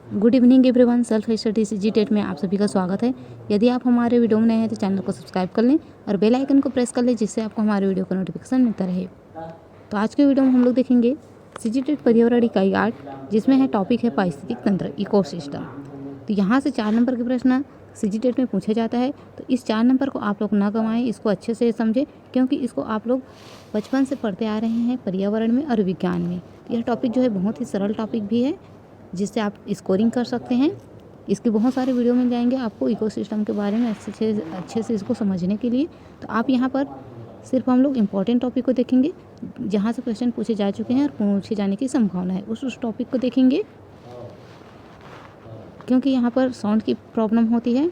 Good evening everyone. Self study जी TET में आप सभी का स्वागत है। यदि आप हमारे वीडियो में नए हैं तो चैनल को सब्सक्राइब कर लें और बेल आइकन को प्रेस कर लें, जिससे आपको हमारे वीडियो का नोटिफिकेशन मिलता रहे। तो आज के वीडियो में हम लोग देखेंगे जी टेट पर्यावरण इकाई 8, जिसमें है टॉपिक है पारिस्थितिक तंत्र, इकोसिस्टम। तो यहाँ से 4 नंबर के प्रश्न जी टेट में पूछा जाता है। तो इस 4 नंबर को आप लोग ना गंवाएं, इसको अच्छे से समझें, क्योंकि इसको आप लोग बचपन से पढ़ते आ रहे हैं पर्यावरण में और विज्ञान में। तो यह टॉपिक जो है बहुत ही सरल टॉपिक भी है, जिससे आप स्कोरिंग कर सकते हैं। इसके बहुत सारे वीडियो मिल जाएंगे आपको इकोसिस्टम के बारे में अच्छे से इसको समझने के लिए। तो आप यहाँ पर सिर्फ हम लोग इम्पॉर्टेंट टॉपिक को देखेंगे, जहाँ से क्वेश्चन पूछे जा चुके हैं और पूछे जाने की संभावना है, उस टॉपिक को देखेंगे। क्योंकि यहाँ पर साउंड की प्रॉब्लम होती है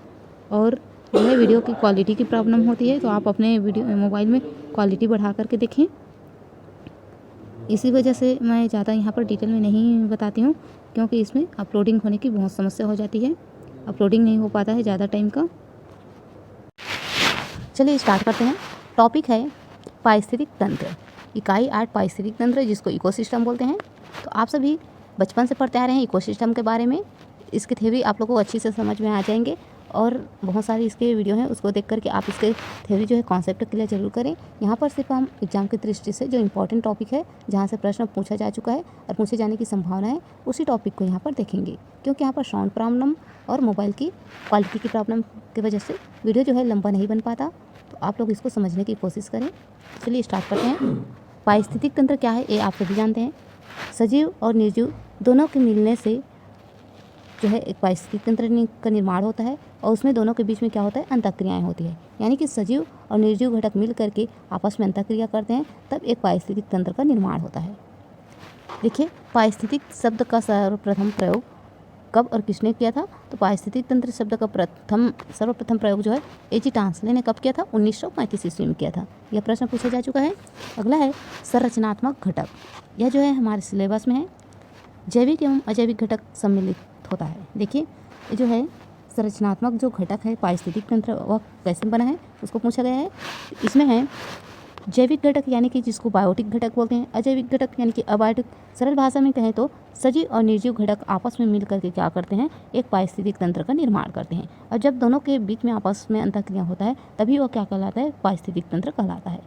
और जो है वीडियो की क्वालिटी की प्रॉब्लम होती है, तो आप अपने वीडियो मोबाइल में क्वालिटी बढ़ा करके देखें। इसी वजह से मैं ज़्यादा यहाँ पर डिटेल में नहीं बताती हूँ, क्योंकि इसमें अपलोडिंग होने की बहुत समस्या हो जाती है, अपलोडिंग नहीं हो पाता है ज़्यादा टाइम का। चलिए स्टार्ट करते हैं। टॉपिक है पारिस्थितिक तंत्र, इकाई 8 पारिस्थितिक तंत्र, जिसको इकोसिस्टम बोलते हैं। तो आप सभी बचपन से पढ़ते आ रहे हैं इकोसिस्टम के बारे में। इसके थ्योरी आप लोगों को अच्छी से समझ में आ जाएंगे और बहुत सारी इसके वीडियो हैं, उसको देख करके आप इसके थ्योरी जो है कॉन्सेप्ट क्लियर जरूर करें। यहाँ पर सिर्फ हम एग्जाम की दृष्टि से जो इंपॉर्टेंट टॉपिक है, जहाँ से प्रश्न पूछा जा चुका है और पूछे जाने की संभावना है, उसी टॉपिक को यहाँ पर देखेंगे। क्योंकि यहाँ पर साउंड प्रॉब्लम और मोबाइल की क्वालिटी की प्रॉब्लम की वजह से वीडियो जो है लंबा नहीं बन पाता, तो आप लोग इसको समझने की कोशिश करें। चलिए स्टार्ट करते हैं। पारिस्थितिक तंत्र क्या है, ये आप सभी जानते हैं। सजीव और निर्जीव दोनों के मिलने से जो है एक पारिस्थितिक तंत्र का निर्माण होता है, और उसमें दोनों के बीच में क्या होता है, अंतःक्रियाएं होती है। यानी कि सजीव और निर्जीव घटक मिल करके आपस में अंतःक्रिया करते हैं, तब एक पारिस्थितिक तंत्र का निर्माण होता है। देखिए, पारिस्थितिक शब्द का सर्वप्रथम प्रयोग कब और किसने किया था? तो पारिस्थितिक तंत्र शब्द का सर्वप्रथम प्रयोग जो है एजी टांसले ने कब किया था? 1935 ईस्वी में किया था। यह प्रश्न पूछा जा चुका है। अगला है संरचनात्मक घटक। यह जो है हमारे सिलेबस में है। जैविक एवं अजैविक घटक सम्मिलित होता है। देखिए, ये जो है संरचनात्मक जो घटक है पारिस्थितिक तंत्र, वह कैसे बना है, उसको पूछा गया है। इसमें है जैविक घटक, यानी कि जिसको बायोटिक घटक बोलते हैं। अजैविक घटक यानी कि अबायोटिक। सरल भाषा में कहें तो सजीव और निर्जीव घटक आपस में मिल करके क्या करते हैं, एक पारिस्थितिक तंत्र का निर्माण करते हैं। और जब दोनों के बीच में आपस में अंतःक्रिया होता है, तभी वह क्या कहलाता है, पारिस्थितिक तंत्र कहलाता है।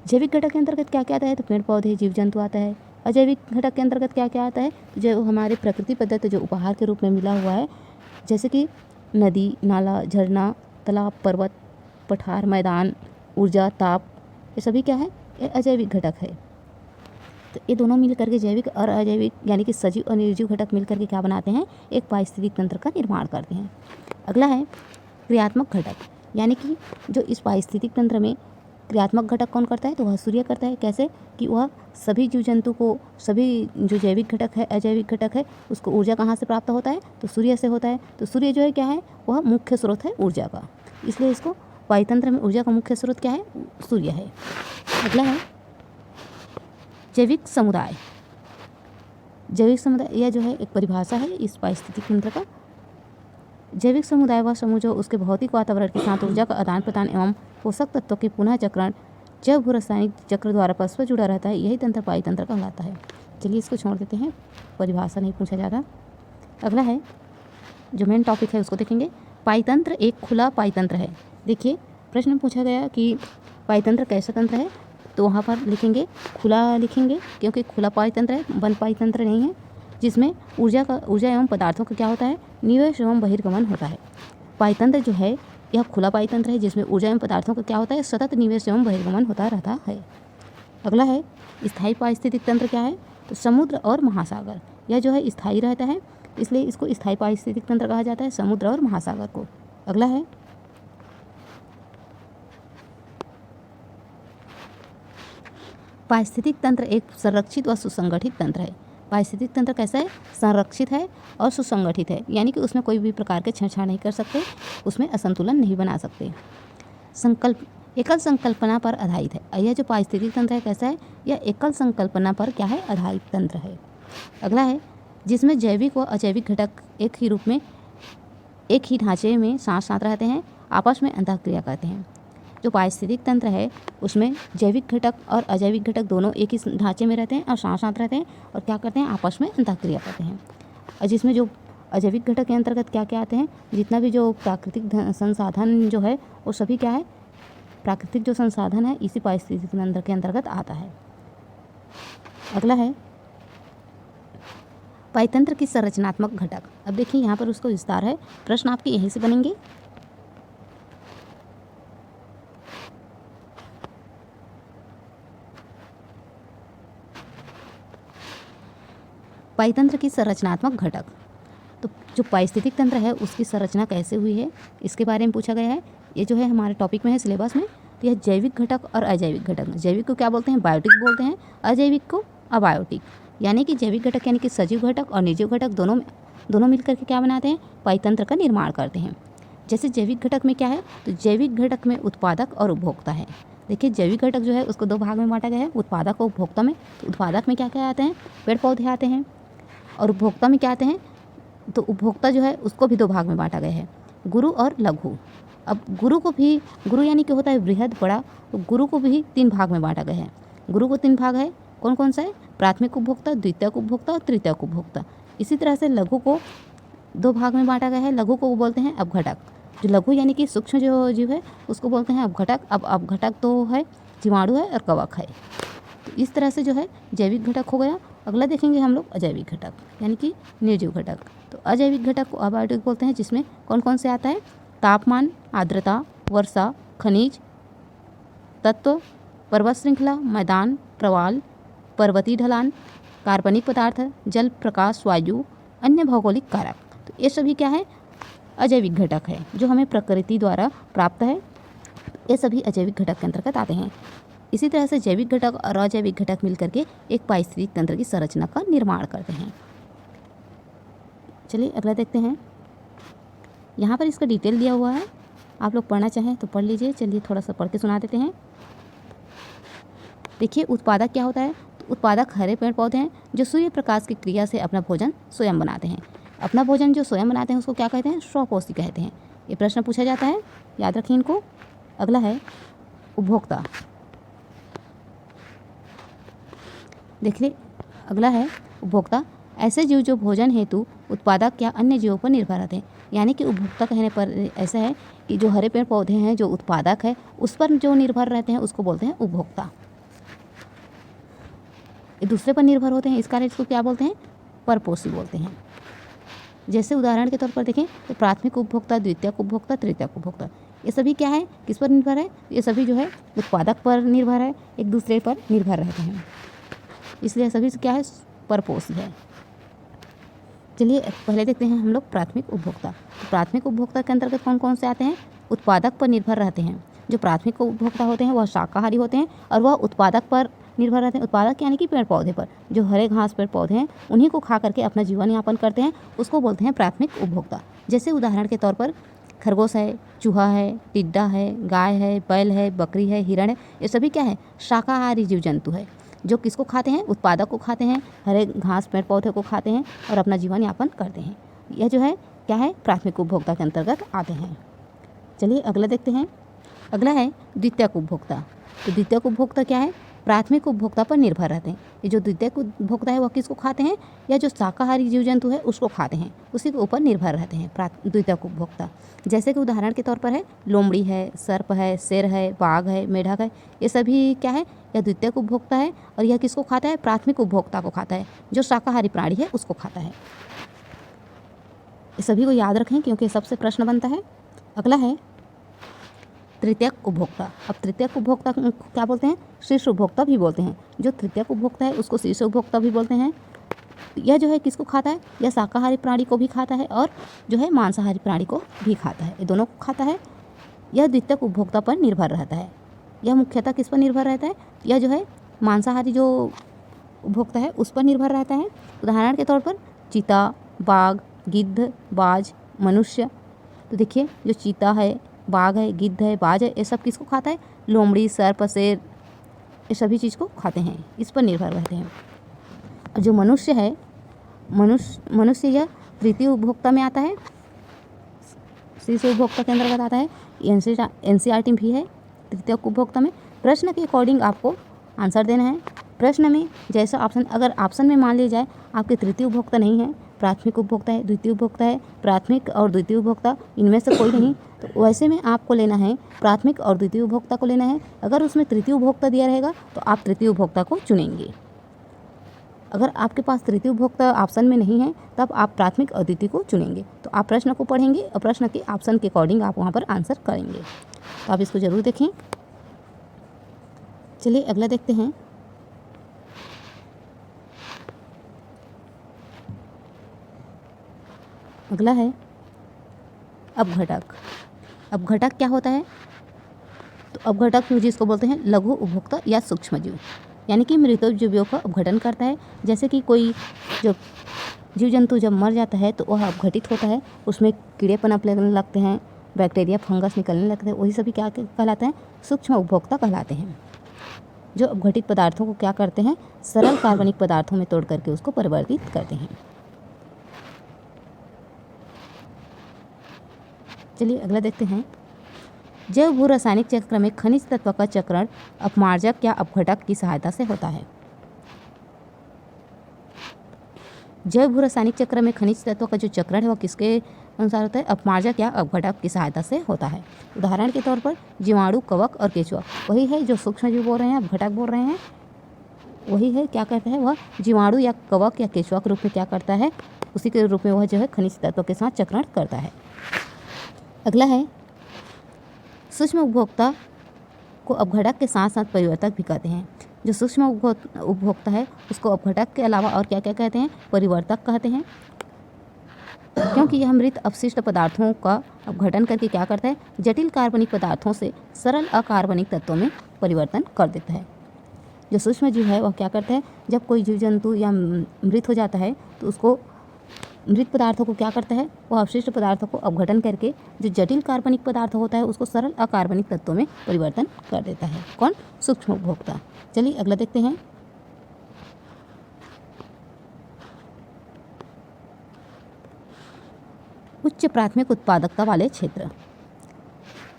जैविक घटक के अंतर्गत क्या क्या आता है, तो पेड़ पौधे, जीव जंतु आता है। अजैविक घटक के अंतर्गत क्या क्या आता है, जो हमारे प्रकृति प्रदत्त जो उपहार के रूप में मिला हुआ है, जैसे कि नदी, नाला, झरना, तालाब, पर्वत, पठार, मैदान, ऊर्जा, ताप, ये सभी क्या है, ये अजैविक घटक है। तो ये दोनों मिल करके जैविक और अजैविक यानी कि सजीव और निर्जीव घटक मिल करके क्या बनाते हैं, एक पारिस्थितिक तंत्र का निर्माण करते हैं। अगला है क्रियात्मक घटक, यानी कि जो इस पारिस्थितिक तंत्र में क्रियात्मक घटक कौन करता है, तो वह सूर्य करता है। कैसे कि वह सभी जीव जंतु को, सभी जो जैविक घटक है, अजैविक घटक है, उसको ऊर्जा कहाँ से प्राप्त होता है, तो सूर्य से होता है। तो सूर्य जो है क्या है, वह मुख्य स्रोत है ऊर्जा का, इसलिए इसको वायुतंत्र में ऊर्जा का मुख्य स्रोत क्या है, सूर्य है। अगला है जैविक समुदाय। जैविक समुदाय यह जो है एक परिभाषा है इस पारिस्थितिक तंत्र का। जैविक समुदाय वह समूह जो उसके भौतिक वातावरण के साथ ऊर्जा का आदान प्रदान एवं पोषक तत्वों के पुनः चक्रण जैव भू रासायनिक चक्र द्वारा परस्पर जुड़ा रहता है, यही तंत्र पारितंत्र कहलाता है। चलिए इसको छोड़ देते हैं, परिभाषा नहीं पूछा जाता। अगला है जो मेन टॉपिक है, उसको देखेंगे। पारितंत्र एक खुला पारितंत्र है। देखिए, प्रश्न पूछा गया कि पारितंत्र कैसा तंत्र है, तो वहाँ पर लिखेंगे खुला, लिखेंगे, क्योंकि खुला पारितंत्र है, बंद पारितंत्र नहीं है, जिसमें ऊर्जा एवं पदार्थों का क्या होता है, निवेश एवं बहिर्गमन होता है। पारितंत्र जो है यह खुला पारितंत्र है, जिसमें ऊर्जा एवं पदार्थों का क्या होता है, सतत निवेश एवं बहिर्गमन होता रहता है। अगला है स्थायी पारिस्थितिक तंत्र क्या है, तो समुद्र और महासागर। यह जो है स्थायी रहता है, इसलिए इसको स्थायी पारिस्थितिक तंत्र कहा जाता है, समुद्र और महासागर को। अगला है पारिस्थितिक तंत्र एक संरक्षित व सुसंगठित तंत्र है। पारिस्थितिक तंत्र कैसा है, संरक्षित है और सुसंगठित है, यानी कि उसमें कोई भी प्रकार के छेड़छाड़ नहीं कर सकते, उसमें असंतुलन नहीं बना सकते। एकल संकल्पना पर आधारित है। यह जो पारिस्थितिक तंत्र है कैसा है, यह एकल संकल्पना पर क्या है, आधारित तंत्र है। अगला है जिसमें जैविक व अजैविक घटक एक ही रूप में, एक ही ढांचे में साथ रहते हैं, आपस में अंतःक्रिया करते हैं। जो पारिस्थितिक तंत्र है उसमें जैविक घटक और अजैविक घटक दोनों एक ही ढांचे में रहते हैं और साथ रहते हैं और क्या करते हैं, आपस में अंतःक्रिया करते हैं। और जिसमें जो अजैविक घटक के अंतर्गत क्या क्या आते हैं, जितना भी जो प्राकृतिक संसाधन जो है वो सभी क्या है, प्राकृतिक जो संसाधन है इसी पारिस्थितिक तंत्र के अंतर्गत आता है। अगला है पाइतंत्र की संरचनात्मक घटक। अब देखिए यहाँ पर उसको विस्तार है, प्रश्न आपके यहीं से बनेंगे। पाइतंत्र की संरचनात्मक घटक, तो जो पारिस्थितिक तंत्र है उसकी संरचना कैसे हुई है इसके बारे में पूछा गया है। ये जो है हमारे टॉपिक में है सिलेबस में। तो यह जैविक घटक और अजैविक घटक, जैविक को क्या बोलते हैं, बायोटिक बोलते हैं, अजैविक को अबायोटिक। यानी कि जैविक घटक यानी कि सजीव घटक और निर्जीव घटक दोनों मिलकर के क्या बनाते हैं, पाइतंत्र का निर्माण करते हैं। जैसे जैविक घटक में क्या है, तो जैविक घटक में उत्पादक और उपभोक्ता है। देखिए जैविक घटक जो है उसको दो भाग में बांटा गया है, उत्पादक और उपभोक्ता में। तो उत्पादक में क्या क्या आते हैं, पेड़ पौधे आते हैं, और उपभोक्ता में क्या आते हैं, तो उपभोक्ता जो है उसको भी दो भाग में बांटा गया है, गुरु और लघु। अब गुरु यानी कि होता है बृहद बड़ा, तो गुरु को भी 3 भाग में बांटा गया है। गुरु को 3 भाग है, कौन कौन सा है, प्राथमिक उपभोक्ता, द्वितीयक उपभोक्ता और तृतीयक उपभोक्ता। इसी तरह से लघु को 2 भाग में बांटा गया है, लघु को बोलते हैं अपघटक। जो लघु यानी कि सूक्ष्म जो जीव है उसको बोलते हैं अपघटक। अब अपघटक तो है जीवाणु है और कवक है। तो इस तरह से जो है जैविक घटक हो गया। अगला देखेंगे हम लोग अजैविक घटक यानी कि निर्जीव घटक। तो अजैविक घटक को अबायोटिक बोलते हैं, जिसमें कौन कौन से आता है, तापमान, आर्द्रता, वर्षा, खनिज तत्व, पर्वत श्रृंखला, मैदान, प्रवाल, पर्वतीय ढलान, कार्बनिक पदार्थ, जल, प्रकाश, वायु, अन्य भौगोलिक कारक। तो ये सभी क्या है, अजैविक घटक है जो हमें प्रकृति द्वारा प्राप्त है। ये सभी अजैविक घटक के अंतर्गत आते हैं। इसी तरह से जैविक घटक और अजैविक घटक मिलकर के एक पारिस्थितिक तंत्र की संरचना का निर्माण करते हैं। चलिए अगला देखते हैं। यहाँ पर इसका डिटेल दिया हुआ है, आप लोग पढ़ना चाहें तो पढ़ लीजिए। चलिए थोड़ा सा पढ़ के सुना देते हैं। देखिए उत्पादक क्या होता है, तो उत्पादक हरे पेड़ पौधे हैं जो सूर्य प्रकाश की क्रिया से अपना भोजन स्वयं बनाते हैं। अपना भोजन जो स्वयं बनाते हैं उसको क्या कहते हैं, स्वपोषी कहते हैं। ये प्रश्न पूछा जाता है, याद रखिए इनको। अगला है उपभोक्ता। देखिए अगला है उपभोक्ता, ऐसे जीव जो भोजन हेतु उत्पादक या अन्य जीवों पर निर्भर रहते हैं। यानी कि उपभोक्ता कहने पर ऐसा है कि जो हरे पेड़ पौधे हैं जो उत्पादक है उस पर जो निर्भर रहते हैं उसको बोलते हैं उपभोक्ता। ये दूसरे पर निर्भर होते हैं, इस कारण इसको क्या बोलते हैं, परपोषी बोलते हैं। जैसे उदाहरण के तौर पर देखें तो प्राथमिक उपभोक्ता, द्वितीयक उपभोक्ता, तृतीयक उपभोक्ता, ये सभी क्या है, किस पर निर्भर है, ये सभी जो है उत्पादक पर निर्भर है, एक दूसरे पर निर्भर रहते हैं, इसलिए सभी क्या है, परपोषी है। चलिए पहले देखते हैं हम लोग प्राथमिक उपभोक्ता। तो प्राथमिक उपभोक्ता के अंतर्गत कौन कौन से आते हैं, उत्पादक पर निर्भर रहते हैं। जो प्राथमिक उपभोक्ता होते हैं वह शाकाहारी होते हैं और वह उत्पादक पर निर्भर रहते हैं। उत्पादक यानी कि पेड़ पौधे पर, जो हरे घास पेड़ पौधे हैं उन्हीं को खा करके अपना जीवन यापन करते हैं, उसको बोलते हैं प्राथमिक उपभोक्ता। जैसे उदाहरण के तौर पर खरगोश है, चूहा है, टिड्डा है, गाय है, बैल है, बकरी है, हिरण है, ये सभी क्या है, शाकाहारी जीव जंतु है जो किसको खाते हैं, उत्पादक को खाते हैं, हरे घास पेड़ पौधे को खाते हैं और अपना जीवन यापन करते हैं। यह जो है क्या है, प्राथमिक उपभोक्ता के अंतर्गत आते हैं। चलिए अगला देखते हैं। अगला है द्वितीयक उपभोक्ता। तो द्वितीयक उपभोक्ता क्या है, प्राथमिक उपभोक्ता पर निर्भर रहते हैं। ये जो द्वितीयक उपभोक्ता है वह किसको खाते हैं, या जो शाकाहारी जीव जंतु है उसको खाते हैं, उसी के ऊपर निर्भर रहते हैं द्वितीयक उपभोक्ता। जैसे कि उदाहरण के तौर पर है लोमड़ी है, सर्प है, शेर है, बाघ है, मेढक है, ये सभी क्या है, यह द्वितीयक उपभोक्ता है और यह किसको खाता है, प्राथमिक उपभोक्ता को खाता है, जो शाकाहारी प्राणी है उसको खाता है। ये सभी को याद रखें क्योंकि सबसे प्रश्न बनता है। अगला है तृतीयक उपभोक्ता। अब तृतीयक उपभोक्ता को क्या बोलते हैं, शीर्ष उपभोक्ता भी बोलते हैं। जो तृतीयक उपभोक्ता है उसको शीर्ष उपभोक्ता भी बोलते हैं। यह जो है किसको खाता है, यह शाकाहारी प्राणी को भी खाता है और जो है मांसाहारी प्राणी को भी खाता है, ये दोनों को खाता है। यह द्वितीयक उपभोक्ता पर निर्भर रहता है। यह मुख्यतः किस पर निर्भर रहता है, यह जो है मांसाहारी जो उपभोक्ता है उस पर निर्भर रहता है। उदाहरण के तौर पर चीता, बाघ, गिद्ध, बाज, मनुष्य। तो देखिए जो चीता है, बाघ है, गिद्ध है, बाज है, ये सब किसको खाता है, लोमड़ी, सर्प, शेर, ये सभी चीज़ को खाते हैं, इस पर निर्भर रहते हैं। और जो मनुष्य है, मनुष्य यह तृतीय उपभोक्ता में आता है, शीर्ष उपभोक्ता के अंतर्गत आता है। एनसीईआरटी भी है तृतीय उपभोक्ता में। प्रश्न के अकॉर्डिंग आपको आंसर देना है। प्रश्न में जैसा ऑप्शन, अगर ऑप्शन में मान लिया जाए आपके तृतीय उपभोक्ता नहीं है प्राथमिक उपभोक्ता है, द्वितीय उपभोक्ता है, प्राथमिक और द्वितीय उपभोक्ता इनमें से कोई नहीं, तो वैसे में आपको लेना है प्राथमिक और द्वितीय उपभोक्ता को लेना है। अगर उसमें तृतीय उपभोक्ता दिया रहेगा तो आप तृतीय उपभोक्ता को चुनेंगे। अगर आपके पास तृतीय उपभोक्ता ऑप्शन में नहीं है तब आप प्राथमिक और द्वितीय को चुनेंगे। तो आप प्रश्न को पढ़ेंगे और प्रश्न के ऑप्शन के अकॉर्डिंग आप वहाँ पर आंसर करेंगे। तो आप इसको ज़रूर देखें। चलिए अगला देखते हैं। अगला है अपघटक। अपघटक क्या होता है? तो अपघटक जिसको बोलते हैं लघु उपभोक्ता या सूक्ष्मजीव, यानी कि मृतोपजीवियों का अपघटन करता है। जैसे कि कोई जो जीव जंतु जब मर जाता है तो वह अपघटित होता है, उसमें कीड़े पनपने लगते हैं, बैक्टीरिया फंगस निकलने लगते हैं, वही सभी क्या कहलाते हैं? सूक्ष्म उपभोक्ता कहलाते हैं। जो अपघटित पदार्थों को क्या करते हैं? सरल कार्बनिक पदार्थों में तोड़ करके उसको परिवर्तित करते हैं। चलिए अगला देखते हैं। जैव भू रासायनिक चक्र में खनिज तत्व का चक्रण अपमार्जक या अपघटक की सहायता से होता है। जैव भू रासायनिक चक्र में खनिज तत्व का जो चक्रण है वह किसके अनुसार होता है? अपमार्जक या अपघटक की सहायता से होता है। उदाहरण के तौर पर जीवाणु, कवक और केंचुआ, वही है जो सूक्ष्मजीव बोल रहे हैं, अपघटक बोल रहे हैं, वही है क्या कहता है? वह जीवाणु या कवक या केंचुआ के रूप में क्या करता है? उसी के रूप में वह जो है खनिज तत्व के साथ चक्रण करता है। अगला है सूक्ष्म उपभोक्ता को अपघटक के साथ साथ परिवर्तक भी कहते हैं। जो सूक्ष्म उपभोक्ता है उसको अपघटक के अलावा और क्या क्या कहते हैं? परिवर्तक कहते हैं, क्योंकि यह मृत अपशिष्ट पदार्थों का अपघटन करके क्या करता है? जटिल कार्बनिक पदार्थों से सरल अकार्बनिक तत्वों में परिवर्तन कर देता है। जो सूक्ष्म जीव है वह क्या करता है? जब कोई जीव जंतु या मृत हो जाता है तो उसको मृत पदार्थों को क्या करता है? वह अपशिष्ट पदार्थों को अपघटन करके जो जटिल कार्बनिक पदार्थ होता है उसको सरल अकार्बनिक तत्वों में परिवर्तन कर देता है। कौन? सूक्ष्म उपभोक्ता। चलिए अगला देखते हैं। उच्च प्राथमिक उत्पादकता वाले क्षेत्र।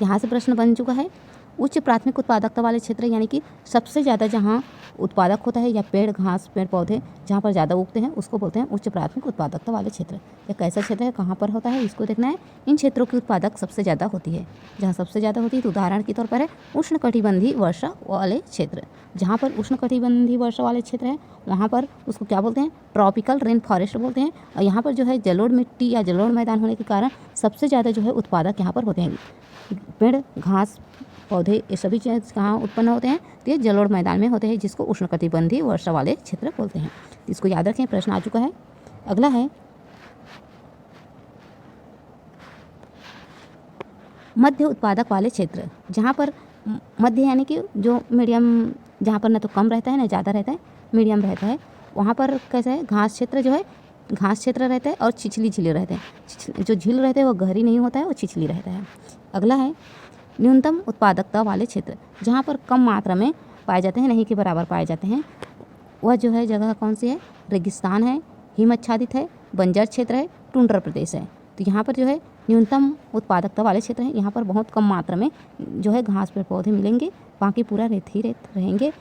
यहाँ से प्रश्न बन चुका है। उच्च प्राथमिक उत्पादकता वाले क्षेत्र यानी कि सबसे ज़्यादा जहाँ उत्पादक होता है या पेड़, घास, पेड़ पौधे जहाँ पर ज़्यादा उगते हैं उसको बोलते हैं उच्च प्राथमिक उत्पादकता वाले क्षेत्र। यह कैसा क्षेत्र है, कहाँ पर होता है, इसको देखना है। इन क्षेत्रों की उत्पादक सबसे ज़्यादा होती है। जहाँ सबसे ज़्यादा होती है तो उदाहरण के तौर पर है उष्णकटिबंधीय वर्षा वाले क्षेत्र। जहाँ पर उष्णकटिबंधीय वर्षा वाले क्षेत्र है वहाँ पर उसको क्या बोलते हैं? ट्रॉपिकल रेन फॉरेस्ट बोलते हैं। और यहाँ पर जो है जलोढ़ मिट्टी या जलोढ़ मैदान होने के कारण सबसे ज़्यादा जो है उत्पादक यहाँ पर होते हैं। पेड़, घास, पौधे ये सभी चीज़ कहाँ उत्पन्न होते हैं? तो ये जलोढ़ मैदान में होते हैं, जिसको उष्णकटिबंधीय वर्षा वाले क्षेत्र बोलते हैं। इसको याद रखें, प्रश्न आ चुका है। अगला है मध्य उत्पादक वाले क्षेत्र। जहाँ पर मध्य यानी कि जो मीडियम, जहाँ पर ना तो कम रहता है ना ज़्यादा रहता है, मीडियम रहता है, वहाँ पर कैसा है? घास क्षेत्र जो है, घास क्षेत्र रहता है और छिछली झील रहते हैं। जो झील रहते हैं वो गहरी नहीं होता है, वो छिछली रहता है। अगला है न्यूनतम उत्पादकता वाले क्षेत्र। जहाँ पर कम मात्रा में पाए जाते हैं, नहीं के बराबर पाए जाते हैं, वह जो है जगह कौन सी है? रेगिस्तान है, हिम आच्छादित है, बंजर क्षेत्र है, टुंड्रा प्रदेश है। तो यहाँ पर जो है न्यूनतम उत्पादकता वाले क्षेत्र हैं। यहाँ पर बहुत कम मात्रा में जो है घास, पेड़ पौधे मिलेंगे, बाकी पूरा रेत ही रेत रहेंगे।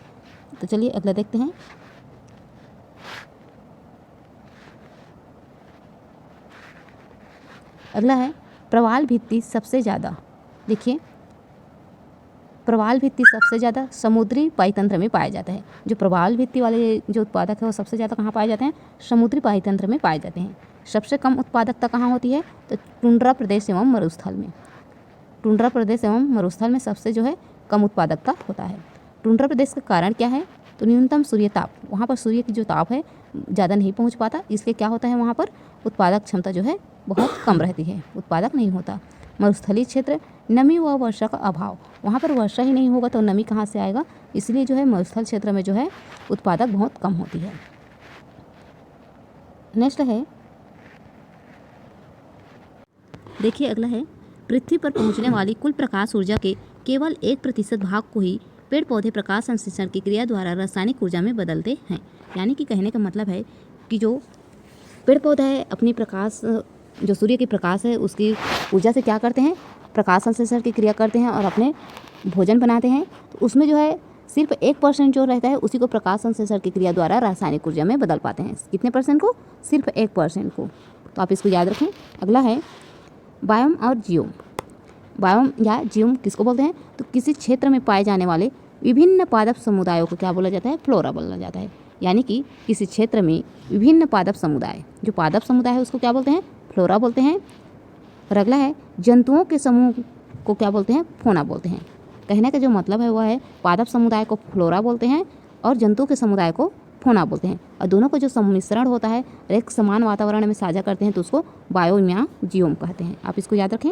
तो चलिए अगला देखते हैं। अगला है प्रवाल भित्ति सबसे ज़्यादा। देखिए, प्रवाल भित्ति सबसे ज़्यादा समुद्री पाइतंत्र में पाया जाता है। जो प्रवाल भित्ति वाले जो उत्पादक है वो सबसे ज़्यादा कहाँ पाए जाते हैं? समुद्री पाइतंत्र में पाए जाते हैं। सबसे कम उत्पादकता कहाँ होती है? तो टुंड्रा प्रदेश एवं मरुस्थल में। टुंड्रा प्रदेश एवं मरुस्थल में सबसे जो है कम उत्पादकता होता है। टुंड्रा प्रदेश का कारण क्या है? तो न्यूनतम सूर्य ताप, वहाँ पर सूर्य की जो ताप है ज़्यादा नहीं पहुँच पाता, इसलिए क्या होता है? वहाँ पर उत्पादक क्षमता जो है बहुत कम रहती है, उत्पादक नहीं होता। मरुस्थलीय क्षेत्र, नमी व वर्षा का अभाव, वहाँ पर वर्षा ही नहीं होगा तो नमी कहाँ से आएगा, इसलिए जो है मरुस्थल क्षेत्र में जो है उत्पादक बहुत कम होती है। नेक्स्ट है, देखिए अगला है पृथ्वी पर पहुँचने वाली कुल प्रकाश ऊर्जा के केवल 1% भाग को ही पेड़ पौधे प्रकाश संश्लेषण की क्रिया द्वारा रासायनिक ऊर्जा में बदलते हैं। यानी कि कहने का मतलब है कि जो पेड़ पौधा है अपनी प्रकाश, जो सूर्य की प्रकाश है उसकी ऊर्जा से क्या करते हैं? प्रकाश संश्लेषण की क्रिया करते हैं और अपने भोजन बनाते हैं। तो उसमें जो है सिर्फ 1% जो रहता है उसी को प्रकाश संश्लेषण की क्रिया द्वारा रासायनिक ऊर्जा में बदल पाते हैं। कितने परसेंट को? सिर्फ 1% को। तो आप इसको याद रखें। अगला है बायोम और जियोम। बायोम या जियोम किसको बोलते हैं? तो किसी क्षेत्र में पाए जाने वाले विभिन्न पादप समुदायों को क्या बोला जाता है? फ्लोरा बोला जाता है। यानी कि किसी क्षेत्र में विभिन्न पादप समुदाय, जो पादप समुदाय है उसको क्या बोलते हैं? फ्लोरा बोलते हैं। और अगला है जंतुओं के समूह को क्या बोलते हैं? फौना बोलते हैं। कहने का जो मतलब है वह है पादप समुदाय को फ्लोरा बोलते हैं और जंतुओं के समुदाय को फौना बोलते हैं। और दोनों का जो सम्मिश्रण होता है एक समान वातावरण में साझा करते हैं तो उसको बायोम या जियोम कहते हैं। आप इसको याद रखें,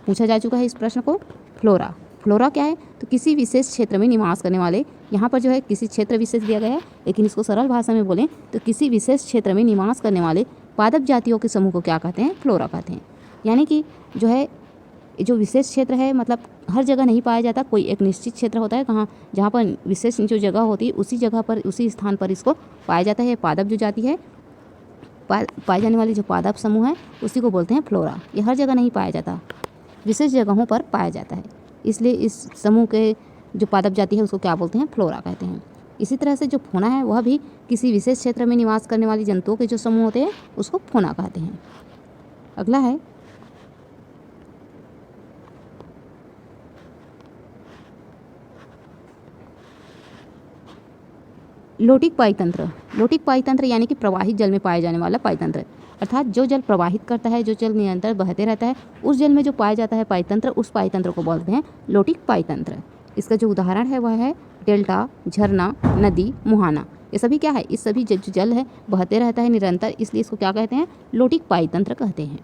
पूछा जा चुका है इस प्रश्न को। फ्लोरा, फ्लोरा क्या है? तो किसी विशेष क्षेत्र में निवास करने वाले, यहाँ पर जो है किसी क्षेत्र विशेष दिया गया है, लेकिन इसको सरल भाषा में बोलें तो किसी विशेष क्षेत्र में निवास करने वाले पादप जातियों के समूह को क्या कहते हैं? फ्लोरा कहते हैं। यानी कि जो है जो विशेष क्षेत्र है मतलब हर जगह नहीं पाया जाता, कोई एक निश्चित क्षेत्र होता है कहाँ जहाँ पर विशेष जो जगह होती है उसी जगह पर उसी स्थान पर इसको पाया जाता है। पादप जो जाति है, पाए जाने वाली जो पादप समूह है उसी को बोलते हैं फ्लोरा। ये हर जगह नहीं पाया जाता, विशेष जगहों पर पाया जाता है, इसलिए इस समूह के जो पादप जाति है उसको क्या बोलते हैं? फ्लोरा कहते हैं। इसी तरह से जो फौना है वह भी किसी विशेष क्षेत्र में निवास करने वाली जंतुओं के जो समूह होते हैं उसको फौना कहते हैं। अगला है लोटिक पाइतंत्र। लोटिक पाइतंत्र यानी कि प्रवाहित जल में पाया जाने वाला पाइतंत्र, अर्थात जो जल प्रवाहित करता है, जो जल निरंतर बहते रहता है, उस जल में जो पाया जाता है पाइतंत्र, उस पाइतंत्र को बोलते हैं लोटिक पाइतंत्र। इसका जो उदाहरण है वह है डेल्टा, झरना, नदी, मुहाना। ये सभी क्या है? इस सभी जो जल है बहते रहता है निरंतर, इसलिए इसको क्या कहते हैं? लोटिक पाइतंत्र कहते हैं।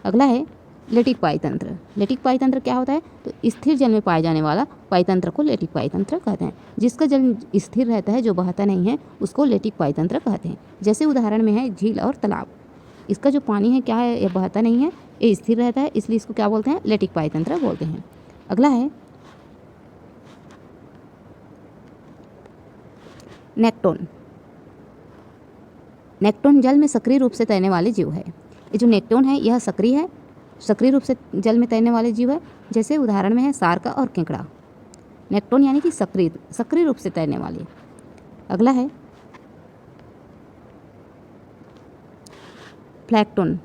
अगला है लेटिक पाइतंत्र। लेटिक पाइतंत्र क्या होता है? तो स्थिर जल में पाए जाने वाला पाइतंत्र को लेटिक पाइतंत्र कहते हैं। जिसका जल स्थिर रहता है, जो बहता नहीं है, उसको लेटिक पाइतंत्र कहते हैं। जैसे उदाहरण में है झील और तालाब। इसका जो पानी है क्या है? ये बहता नहीं है, ये स्थिर रहता है, इसलिए इसको क्या बोलते हैं? लेटिक पाइतंत्र बोलते हैं। अगला है नेक्टोन। नेक्टोन जल में सक्रिय रूप से तैरने वाले जीव है। ये जो नेक्टोन है यह सक्रिय रूप से जल में तैरने वाले जीव है। जैसे उदाहरण में है सार्क और केकड़ा। नेक्टोन यानी कि सक्रिय रूप से तैरने वाले। अगला है प्लैंकटन।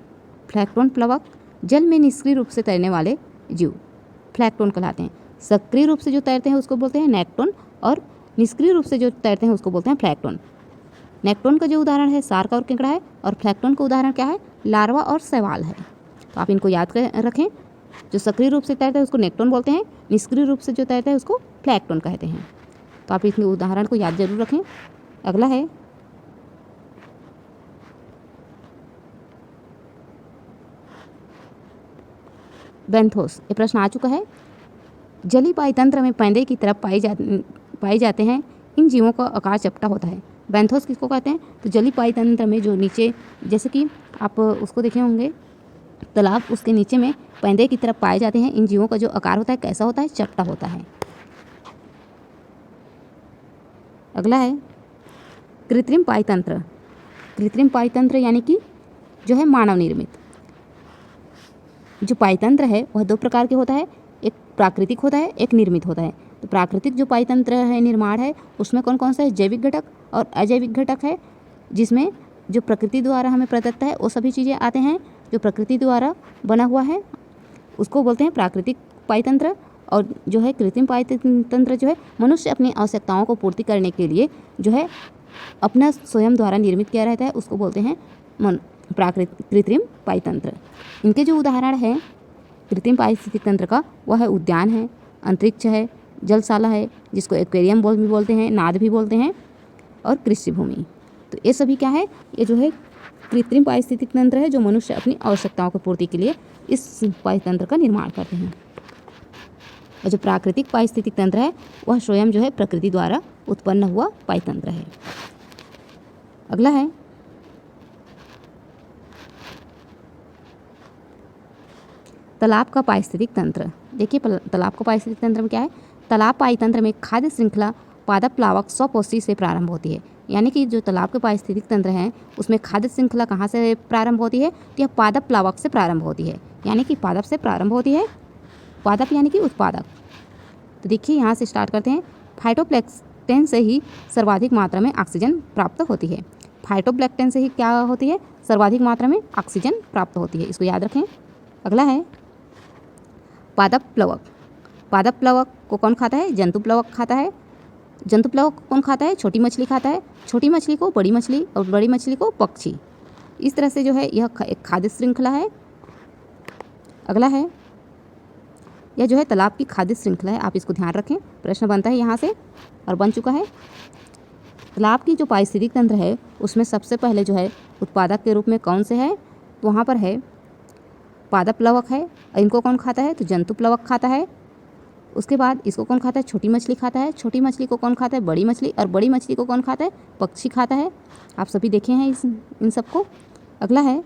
प्लैंकटन प्लवक जल में निष्क्रिय रूप से तैरने वाले जीव प्लैंकटन कहलाते हैं। सक्रिय रूप से जो तैरते हैं उसको बोलते हैं नेक्टोन और निष्क्रिय रूप से जो तैरते हैं उसको बोलते हैं प्लैंकटन। नेक्टोन का जो उदाहरण है सार्क और केकड़ा है और प्लैंकटन का उदाहरण क्या है? लार्वा और शैवाल है। तो आप इनको याद रखें। जो सक्रिय रूप से तैरता है उसको नेक्टोन बोलते हैं, निष्क्रिय रूप से जो तैरता है उसको प्लैंकटन कहते हैं। तो आप इसके उदाहरण को याद जरूर रखें। अगला है बेंथोस। ये प्रश्न आ चुका है। जलीय पाइतंत्र में पैंदे की तरफ पाए जाते हैं। इन जीवों का आकार चपटा होता है। बेंथोस किसको कहते हैं? तो जलीय पाइतंत्र में जो नीचे, जैसे कि आप उसको देखे होंगे तालाब, उसके नीचे में पैंदे की तरफ पाए जाते हैं। इन जीवों का जो आकार होता है कैसा होता है? चपटा होता है। अगला है कृत्रिम पाइतंत्र। कृत्रिम पाइतंत्र यानी कि जो है मानव निर्मित। जो पाइतंत्र है वह दो प्रकार के होता है, एक प्राकृतिक होता है, एक निर्मित होता है। तो प्राकृतिक जो पाइतंत्र है निर्माण है उसमें कौन कौन सा है? जैविक घटक और अजैविक घटक है, जिसमें जो प्रकृति द्वारा हमें प्रदत्त है वो सभी चीज़ें आते हैं। जो प्रकृति द्वारा बना हुआ है उसको बोलते हैं प्राकृतिक पाइतंत्र। और जो है कृत्रिम पाइतंत्र जो है मनुष्य अपनी आवश्यकताओं को पूर्ति करने के लिए जो है अपना स्वयं द्वारा निर्मित किया रहता है, उसको बोलते हैं कृत्रिम पाइतंत्र। इनके जो उदाहरण है कृत्रिम पारिस्थितिक तंत्र का, वह है उद्यान है, अंतरिक्ष है, जलशाला है जिसको एक्वेरियम भी बोलते हैं, नाद भी बोलते हैं, और कृषि भूमि। तो ये सभी क्या है? ये जो है कृत्रिम पारिस्थितिक तंत्र है जो मनुष्य अपनी आवश्यकताओं की पूर्ति के लिए इस पारितंत्र का निर्माण करते हैं। और जो प्राकृतिक पारिस्थितिक तंत्र है वह स्वयं जो है प्रकृति द्वारा उत्पन्न हुआ पारितंत्र है। अगला है तालाब का पारिस्थितिक तंत्र। देखिए तालाब का पारिस्थितिक तंत्र में क्या है? तालाब पारितंत्र में खाद्य श्रृंखला पादप प्लावक स्वपोषी से प्रारंभ होती है। यानी कि जो तालाब के पारिस्थितिक तंत्र हैं उसमें खाद्य श्रृंखला कहाँ से प्रारंभ होती है? तो यह पादप प्लावक से प्रारंभ होती है, यानी कि पादप से प्रारंभ होती है। पादप यानी कि उत्पादक। तो देखिए यहाँ से स्टार्ट करते हैं। फाइटोप्लैंक्टन से ही सर्वाधिक मात्रा में ऑक्सीजन प्राप्त होती है। फाइटोप्लैंक्टन से ही क्या होती है? सर्वाधिक मात्रा में ऑक्सीजन प्राप्त होती है, इसको याद रखें। अगला है पादप प्लवक। पादप प्लवक को कौन खाता है? जंतु प्लवक खाता है। जंतु प्लवक को कौन खाता है? छोटी मछली खाता है। छोटी मछली को बड़ी मछली और बड़ी मछली को पक्षी। इस तरह से जो है यह एक खाद्य श्रृंखला है। अगला है यह जो है तालाब की खाद्य श्रृंखला है, आप इसको ध्यान रखें, प्रश्न बनता है यहाँ से और बन चुका है। तालाब की जो पारिस्थितिक तंत्र है उसमें सबसे पहले जो है उत्पादक के रूप में कौन से है? तो वहाँ पर है पादप प्लवक है। इनको कौन खाता है? तो जंतु प्लवक खाता है। उसके बाद इसको कौन खाता है? छोटी मछली खाता है। छोटी मछली को कौन खाता है? बड़ी मछली। और बड़ी मछली को कौन खाता है? पक्षी खाता है। आप सभी देखे हैं इन सबको। अगला है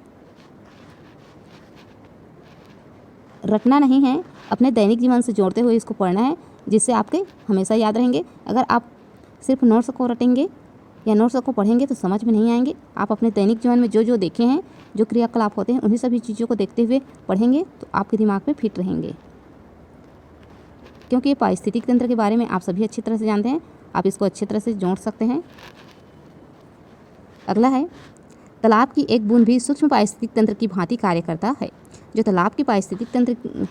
रटना नहीं है, अपने दैनिक जीवन से जोड़ते हुए इसको पढ़ना है, जिससे आपके हमेशा याद रहेंगे। अगर आप सिर्फ नोट्स को रटेंगे या नोट्स को पढ़ेंगे तो समझ में नहीं आएंगे। आप अपने दैनिक जीवन में जो जो देखे हैं, जो क्रियाकलाप होते हैं, उन्हीं सभी चीज़ों को देखते हुए पढ़ेंगे तो आपके दिमाग में फिट रहेंगे, क्योंकि ये पारिस्थितिक तंत्र के बारे में आप सभी अच्छी तरह से जानते हैं। आप इसको अच्छी तरह से जोड़ सकते हैं। अगला है तालाब की एक बूंद भी सूक्ष्म पारिस्थितिक तंत्र की भांति कार्य करता है। जो तालाब की पारिस्थितिक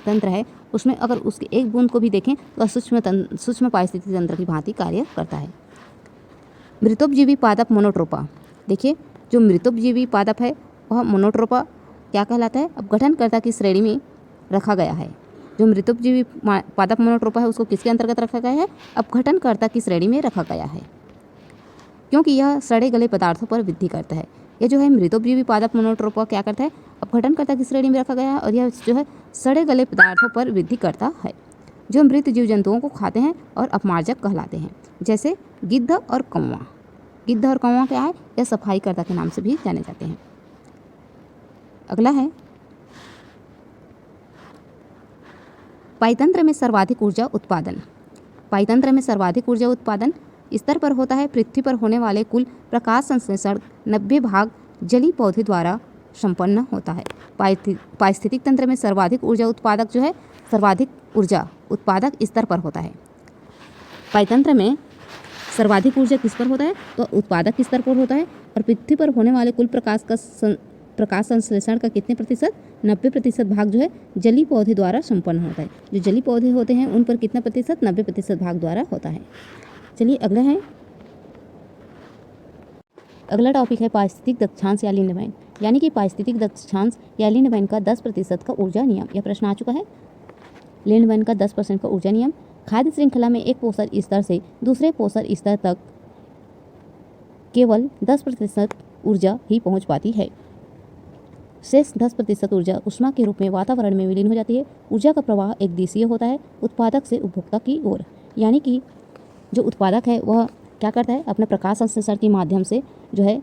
तंत्र है उसमें अगर उसकी एक बूंद को भी देखें तो सूक्ष्म पारिस्थितिक तंत्र की भांति कार्य करता है। मृतोपजीवी पादप मोनोट्रोपा। देखिए जो मृतोपजीवी पादप है वह मोनोट्रोपा क्या कहलाता है? अपघटनकर्ता की श्रेणी में रखा गया है। जो मृतोपजीवी पादप मोनोट्रोपा है उसको किसके अंतर्गत रखा गया है? अपघटनकर्ता की श्रेणी में रखा गया है, क्योंकि यह सड़े गले पदार्थों पर वृद्धि करता है। यह जो है मृतोपजीवी पादप मोनोट्रोपा क्या करता है? अपघटनकर्ता की श्रेणी में रखा गया है और यह जो है सड़े गले पदार्थों पर वृद्धि करता है, जो मृत जीव जंतुओं को खाते हैं और अपमार्जक कहलाते हैं, जैसे गिद्ध और कौवा। गिद्ध और कौवा क्या है? यह सफाईकर्ता के नाम से भी जाने जाते हैं। अगला है पाइतंत्र में सर्वाधिक ऊर्जा उत्पादन। पाइतंत्र में सर्वाधिक ऊर्जा उत्पादन स्तर पर होता है। पृथ्वी पर होने वाले कुल प्रकाश संश्लेषण 90 भाग जलीय पौधे द्वारा संपन्न होता है। पारिस्थितिक तंत्र में सर्वाधिक ऊर्जा उत्पादक जो है सर्वाधिक ऊर्जा उत्पादक स्तर पर होता है। पाइतंत्र में सर्वाधिक ऊर्जा किस पर होता है? तो उत्पादक स्तर पर होता है। और पृथ्वी पर होने वाले कुल प्रकाश संश्लेषण का कितने प्रतिशत? 90% भाग जो है जलीय पौधे द्वारा संपन्न होता है। जो जलीय पौधे होते हैं उन पर कितना प्रतिशत? 90% भाग द्वारा होता है। चलिए अगला है, अगला टॉपिक है पारिस्थितिक दक्षांश या लिंडमैन, यानी कि पारिस्थितिक दक्षांश या लिंडमैन का 10% का ऊर्जा नियम। यह प्रश्न आ चुका है। लिंडमैन का 10% का ऊर्जा नियम। खाद्य श्रृंखला में एक पोषण स्तर से दूसरे पोषण स्तर तक केवल 10% ऊर्जा ही पहुंच पाती है। शेष 10% ऊर्जा ऊष्मा के रूप में वातावरण में विलीन हो जाती है। ऊर्जा का प्रवाह एक दिशीय होता है, उत्पादक से उपभोक्ता की ओर, यानी कि जो उत्पादक है वह क्या करता है? अपने प्रकाश संश्लेषण के माध्यम से जो है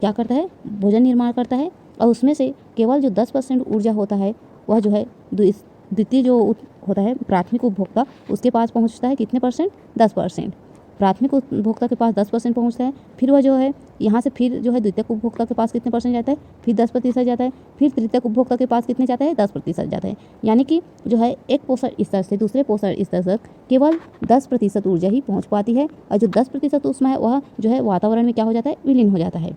क्या करता है? भोजन निर्माण करता है, और उसमें से केवल जो 10% ऊर्जा होता है वह जो है द्वितीय जो होता है प्राथमिक उपभोक्ता उसके पास पहुंचता है। कितने परसेंट? 10%। प्राथमिक उपभोक्ता के पास 10% पहुंचता है। फिर वह जो है यहाँ से फिर जो है द्वितीयक उपभोक्ता के पास कितने परसेंट जाता है? फिर 10% जाता है। फिर तृतीयक उपभोक्ता के पास कितने जाता है? 10% जाता है। यानी कि जो है एक पोषण स्तर से दूसरे पोषण स्तर तक केवल 10% ऊर्जा ही पहुँच पाती है, और जो 10% ऊष्मा है वह जो है वातावरण में क्या हो जाता है? विलीन हो जाता है।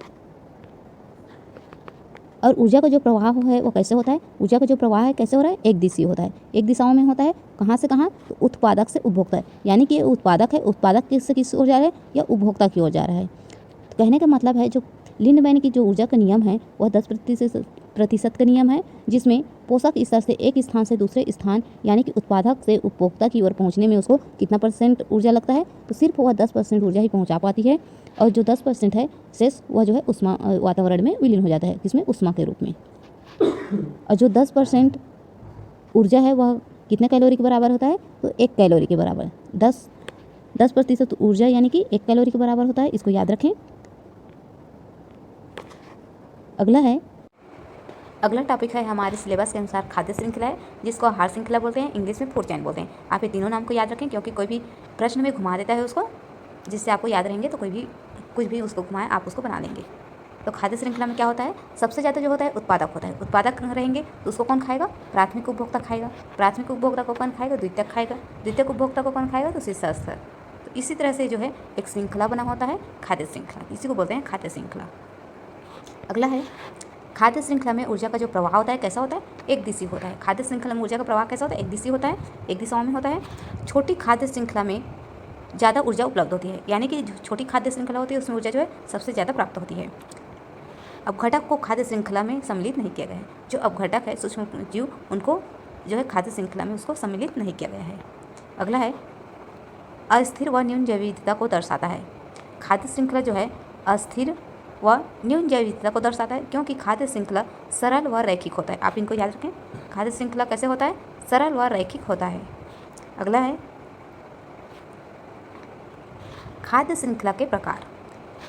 और ऊर्जा का जो प्रवाह है वो कैसे होता है? ऊर्जा का जो प्रवाह है कैसे हो रहा है? एक दिशीय होता है। एक दिशाओं में होता है। कहाँ से कहाँ? तो उत्पादक से उपभोक्ता है, यानी कि उत्पादक है, उत्पादक किस ओर जा रहा है? या उपभोक्ता की ओर जा रहा है। तो कहने का मतलब है जो लिंडमैन की जो ऊर्जा का नियम है वह 10% का नियम है, जिसमें पोषक स्तर से एक स्थान से दूसरे स्थान यानी कि उत्पादक से उपभोक्ता की ओर पहुंचने में उसको कितना परसेंट ऊर्जा लगता है? तो सिर्फ वह 10% ऊर्जा ही पहुंचा पाती है, और जो 10% है शेष वह जो है उष्मा वातावरण में विलीन हो जाता है, किसमें? उष्मा के रूप में। और जो 10% ऊर्जा है वह कितने कैलोरी के बराबर होता है? तो 1 कैलोरी के बराबर। 10% ऊर्जा यानी कि 1 कैलोरी के बराबर होता है, इसको याद रखें। अगला है, अगला टॉपिक है हमारे सिलेबस के अनुसार खाद्य श्रृंखला है, जिसको आहार श्रृंखला बोलते हैं, इंग्लिश में फूड चेन बोलते हैं। आप ये तीनों नाम को याद रखें, क्योंकि कोई भी प्रश्न में घुमा देता है उसको, जिससे आपको याद रहेंगे, तो कोई भी कुछ भी उसको घुमाए आप उसको बना लेंगे। तो खाद्य श्रृंखला में क्या होता है, सबसे ज़्यादा जो होता है उत्पादक होता है। उत्पादक रहेंगे तो उसको कौन खाएगा, प्राथमिक उपभोक्ता खाएगा। प्राथमिक उपभोक्ता को कौन खाएगा, द्वितीयक खाएगा। द्वितीयक उपभोक्ता को कौन खाएगा, तो शीर्ष स्तर। तो इसी तरह से जो है एक श्रृंखला बना होता है खाद्य श्रृंखला, इसी को बोलते हैं खाद्य श्रृंखला। अगला है खाद्य श्रृंखला में ऊर्जा का जो प्रवाह होता है कैसा होता है, एक दिशी होता है। खाद्य श्रृंखला में ऊर्जा का प्रवाह कैसा होता है, एक दिशी होता है, एक दिशाओं में होता है। छोटी खाद्य श्रृंखला में ज़्यादा ऊर्जा उपलब्ध होती है, यानी कि जो छोटी खाद्य श्रृंखला होती है उसमें ऊर्जा जो है सबसे ज़्यादा प्राप्त होती है। अपघटक को खाद्य श्रृंखला में सम्मिलित नहीं किया गया है। जो अपघटक है, सूक्ष्म जीव, उनको जो है खाद्य श्रृंखला में उसको सम्मिलित नहीं किया गया है। अगला है अस्थिर व न्यून जैव विविधता को दर्शाता है। खाद्य श्रृंखला जो है अस्थिर व न्यून जैव विविधता को दर्शाता है, क्योंकि खाद्य श्रृंखला सरल व रैखिक होता है। आप इनको याद रखें, खाद्य श्रृंखला कैसे होता है, सरल व रैखिक होता है। अगला है खाद्य श्रृंखला के प्रकार।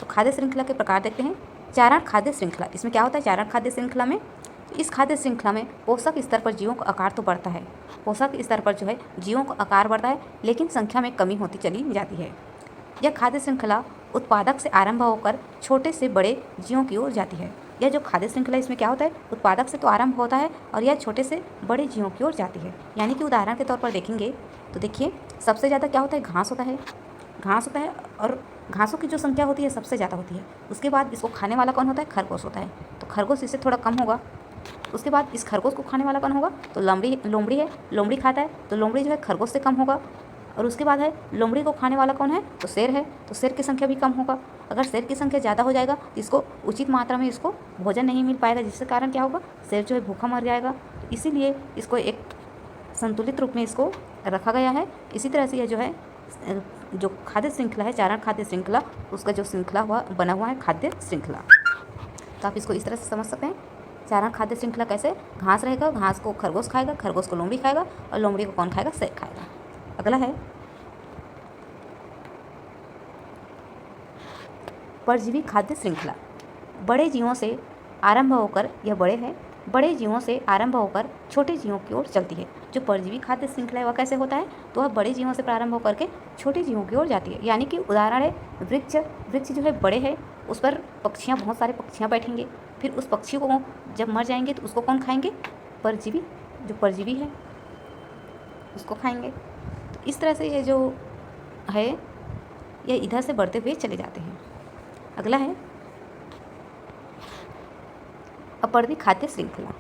तो खाद्य श्रृंखला के प्रकार देखते हैं। चारण खाद्य श्रृंखला, इसमें क्या होता है चारण खाद्य श्रृंखला में, इस खाद्य श्रृंखला में पोषक स्तर पर जीवों का आकार तो बढ़ता है, पोषक स्तर पर जो है जीवों का आकार बढ़ता है, लेकिन संख्या में कमी होती चली जाती है। यह खाद्य श्रृंखला उत्पादक से आरंभ होकर छोटे से बड़े जीवों की ओर जाती है। यह जो खाद्य श्रृंखला इसमें क्या होता है, उत्पादक से तो आरंभ होता है और यह छोटे से बड़े जीवों की ओर जाती है। यानी कि उदाहरण के तौर पर देखेंगे तो देखिए सबसे ज़्यादा क्या होता है, घास होता है, घास होता है, और घासों की जो संख्या होती है सबसे ज़्यादा होती है। उसके बाद इसको खाने वाला कौन होता है, खरगोश होता है, तो खरगोश इससे थोड़ा कम होगा। उसके बाद इस खरगोश को खाने वाला कौन होगा, तो लोमड़ी है, लोमड़ी खाता है, तो लोमड़ी जो है खरगोश से कम होगा। और उसके बाद है लोमड़ी को खाने वाला कौन है, तो शेर है, तो शेर की संख्या भी कम होगा। अगर शेर की संख्या ज़्यादा हो जाएगा तो इसको उचित मात्रा में इसको भोजन नहीं मिल पाएगा, जिसके कारण क्या होगा, शेर जो है भूखा मर जाएगा। तो इसीलिए इसको एक संतुलित रूप में इसको रखा गया है। इसी तरह से यह जो है जो खाद्य श्रृंखला है, चारण खाद्य श्रृंखला, उसका जो श्रृंखला बना हुआ है खाद्य श्रृंखला। तो आप इसको इस तरह से समझ सकते हैं। चारण खाद्य श्रृंखला कैसे, घास रहेगा, घास को खरगोश खाएगा, खरगोश को लोमड़ी खाएगा, और लोमड़ी को कौन खाएगा, शेर खाएगा। अगला है परजीवी खाद्य श्रृंखला। बड़े जीवों से आरंभ होकर, यह बड़े है, बड़े जीवों से आरंभ होकर छोटे जीवों की ओर चलती है। जो परजीवी खाद्य श्रृंखला है वह कैसे होता है, तो वह बड़े जीवों से प्रारंभ होकर के छोटे जीवों की ओर जाती है। यानी कि उदाहरण है वृक्ष, वृक्ष जो है बड़े है, उस पर पक्षियाँ, बहुत सारे पक्षियाँ बैठेंगे, फिर उस पक्षी को जब मर जाएंगे तो उसको कौन खाएंगे, परजीवी, जो परजीवी है उसको खाएंगे। तो इस तरह से ये जो है ये इधर से बढ़ते हुए चले जाते हैं। अगला है अपरदी खाद्य श्रृंखला।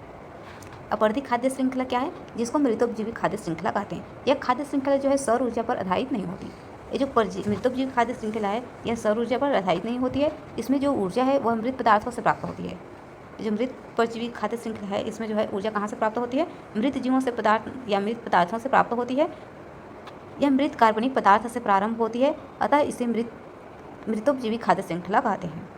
अपरदी खाद्य श्रृंखला क्या है, जिसको मृतोपजीवी खाद्य श्रृंखला कहते हैं। यह खाद्य श्रृंखला जो है सौर ऊर्जा पर आधारित नहीं होती। ये जो मृतोपजीवी खाद्य श्रृंखला है यह सौर ऊर्जा पर आधारित नहीं होती है। इसमें जो ऊर्जा है वह मृत पदार्थों से प्राप्त होती है। जो मृत परजीवी खाद्य श्रृंखला है इसमें जो है ऊर्जा कहाँ से प्राप्त होती है, मृत जीवों से पदार्थ या मृत पदार्थों से प्राप्त होती है। यह मृत कार्बनिक पदार्थ से प्रारंभ होती है, अतः इसे मृतोपजीवी खाद्य श्रृंखला कहते हैं।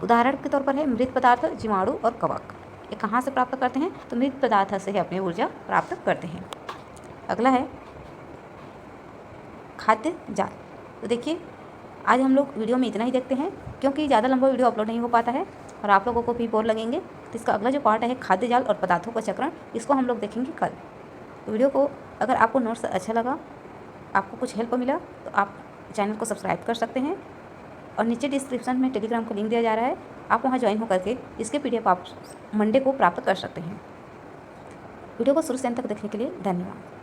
उदाहरण के तौर पर है मृत पदार्थ, जीवाणु और कवक। ये कहाँ से प्राप्त करते हैं, तो मृत पदार्थ से ही अपनी ऊर्जा प्राप्त करते हैं। अगला है खाद्य जाल। तो देखिए आज हम लोग वीडियो में इतना ही देखते हैं, क्योंकि ज़्यादा लंबा वीडियो अपलोड नहीं हो पाता है और आप लोगों को भी बोर लगेंगे। तो इसका अगला जो पार्ट है खाद्य जाल और पदार्थों का चक्रण, इसको हम लोग देखेंगे कल। तो वीडियो को अगर आपको नोट्स अच्छा लगा, आपको कुछ हेल्प मिला, तो आप चैनल को सब्सक्राइब कर सकते हैं, और नीचे डिस्क्रिप्शन में टेलीग्राम का लिंक दिया जा रहा है, आप वहां ज्वाइन होकर के इसके PDF आप मंडे को प्राप्त कर सकते हैं। वीडियो को शुरू से अंत तक देखने के लिए धन्यवाद।